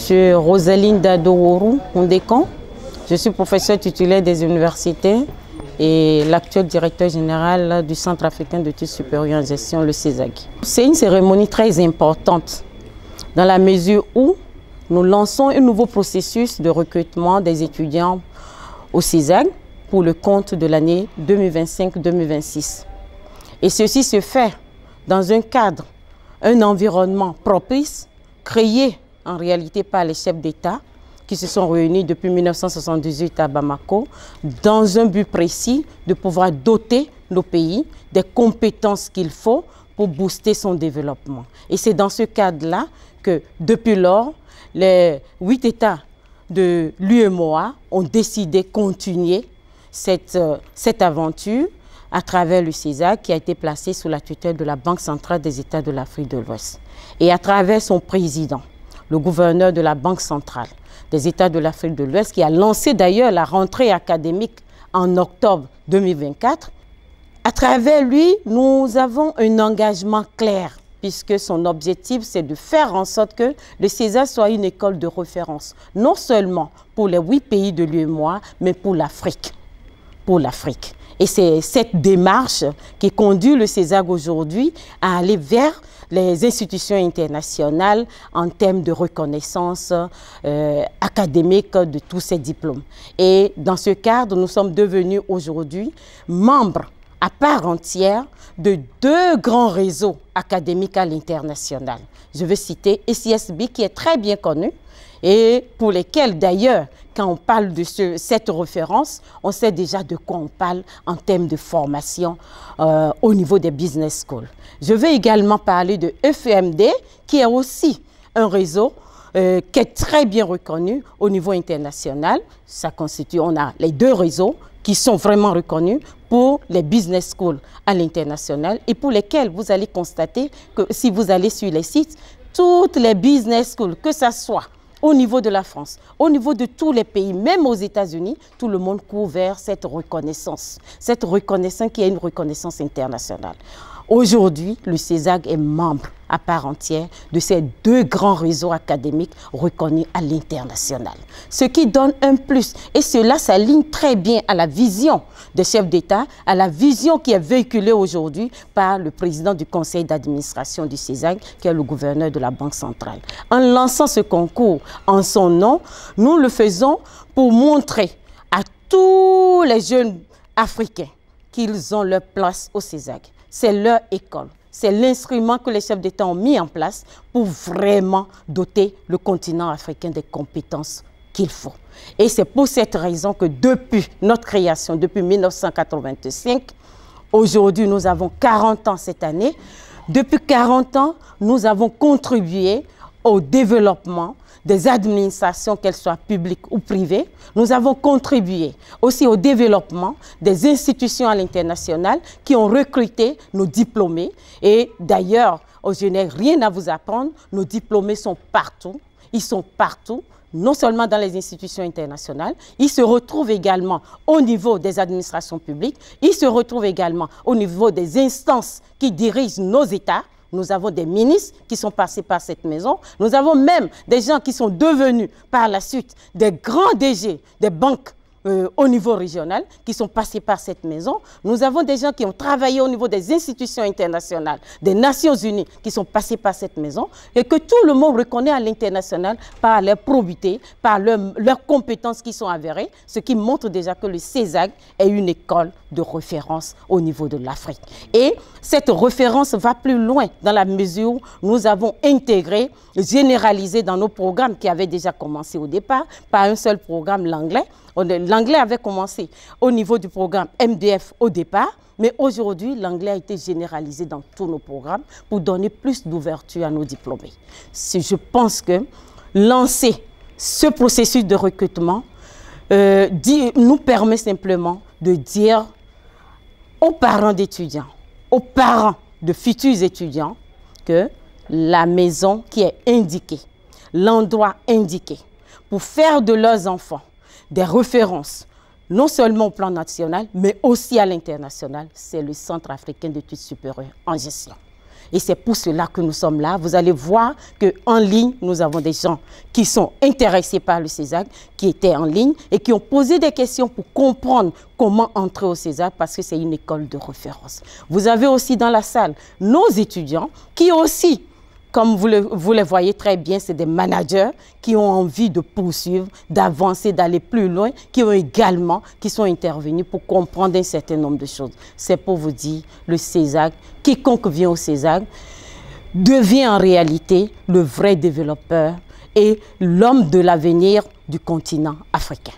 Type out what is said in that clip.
suis Rosaline Dadoworou Ondekon. Je suis professeure titulaire des universités et l'actuel directeur général du Centre africain d'études supérieures en gestion, le CESAG. C'est une cérémonie très importante dans la mesure où nous lançons un nouveau processus de recrutement des étudiants au CESAG pour le compte de l'année 2025-2026. Et ceci se fait dans un cadre, un environnement propice, créé en réalité par les chefs d'État qui se sont réunis depuis 1978 à Bamako, dans un but précis de pouvoir doter nos pays des compétences qu'il faut pour booster son développement. Et c'est dans ce cadre-là que, depuis lors, les 8 États de l'UEMOA ont décidé de continuer cette aventure à travers le CESAG qui a été placé sous la tutelle de la Banque centrale des États de l'Afrique de l'Ouest. Et à travers son président, le gouverneur de la Banque centrale des États de l'Afrique de l'Ouest, qui a lancé d'ailleurs la rentrée académique en octobre 2024. À travers lui, nous avons un engagement clair, puisque son objectif, c'est de faire en sorte que le CESAG soit une école de référence, non seulement pour les 8 pays de l'UEMOA, mais pour l'Afrique. Et c'est cette démarche qui conduit le CESAG aujourd'hui à aller vers les institutions internationales en termes de reconnaissance académique de tous ces diplômes. Et dans ce cadre, nous sommes devenus aujourd'hui membres à part entière de 2 grands réseaux académiques à l'international. Je veux citer ECSB qui est très bien connu et pour lesquels d'ailleurs, quand on parle de cette référence, on sait déjà de quoi on parle en termes de formation au niveau des business schools. Je vais également parler de EFMD, qui est aussi un réseau qui est très bien reconnu au niveau international. Ça constitue, on a les 2 réseaux qui sont vraiment reconnus pour les business schools à l'international et pour lesquels vous allez constater que si vous allez sur les sites, toutes les business schools, que ce soit au niveau de la France, au niveau de tous les pays, même aux États-Unis, tout le monde court vers cette reconnaissance qui est une reconnaissance internationale. Aujourd'hui, le CESAG est membre à part entière de ces 2 grands réseaux académiques reconnus à l'international. Ce qui donne un plus. Et cela s'aligne très bien à la vision des chefs d'État, à la vision qui est véhiculée aujourd'hui par le président du conseil d'administration du CESAG, qui est le gouverneur de la Banque centrale. En lançant ce concours en son nom, nous le faisons pour montrer à tous les jeunes Africains qu'ils ont leur place au CESAG. C'est leur école. C'est l'instrument que les chefs d'État ont mis en place pour vraiment doter le continent africain des compétences qu'il faut. Et c'est pour cette raison que depuis notre création, depuis 1985, aujourd'hui nous avons 40 ans cette année, depuis 40 ans, nous avons contribué au développement des administrations, qu'elles soient publiques ou privées. Nous avons contribué aussi au développement des institutions à l'international qui ont recruté nos diplômés. Et d'ailleurs, je n'ai rien à vous apprendre, nos diplômés sont partout. Ils sont partout, non seulement dans les institutions internationales, ils se retrouvent également au niveau des administrations publiques, ils se retrouvent également au niveau des instances qui dirigent nos États. Nous avons des ministres qui sont passés par cette maison. Nous avons même des gens qui sont devenus par la suite des grands DG des banques au niveau régional qui sont passés par cette maison. Nous avons des gens qui ont travaillé au niveau des institutions internationales, des Nations Unies qui sont passés par cette maison et que tout le monde reconnaît à l'international par leur probité, par leurs compétences qui sont avérées, ce qui montre déjà que le CESAG est une école de référence au niveau de l'Afrique. Et cette référence va plus loin dans la mesure où nous avons intégré, généralisé dans nos programmes qui avaient déjà commencé au départ par un seul programme, l'anglais. L'anglais avait commencé au niveau du programme MDF au départ, mais aujourd'hui, l'anglais a été généralisé dans tous nos programmes pour donner plus d'ouverture à nos diplômés. Je pense que lancer ce processus de recrutement nous permet simplement de dire aux parents d'étudiants, aux parents de futurs étudiants, que la maison qui est indiquée, l'endroit indiqué pour faire de leurs enfants des références, non seulement au plan national, mais aussi à l'international, c'est le Centre africain d'études supérieures en gestion. Et c'est pour cela que nous sommes là. Vous allez voir qu'en ligne, nous avons des gens qui sont intéressés par le CESAC, qui étaient en ligne et qui ont posé des questions pour comprendre comment entrer au CESAC parce que c'est une école de référence. Vous avez aussi dans la salle nos étudiants qui aussi, comme vous les voyez très bien, c'est des managers qui ont envie de poursuivre, d'avancer, d'aller plus loin, qui sont intervenus pour comprendre un certain nombre de choses. C'est pour vous dire, le CESAC, quiconque vient au CESAC, devient en réalité le vrai développeur et l'homme de l'avenir du continent africain.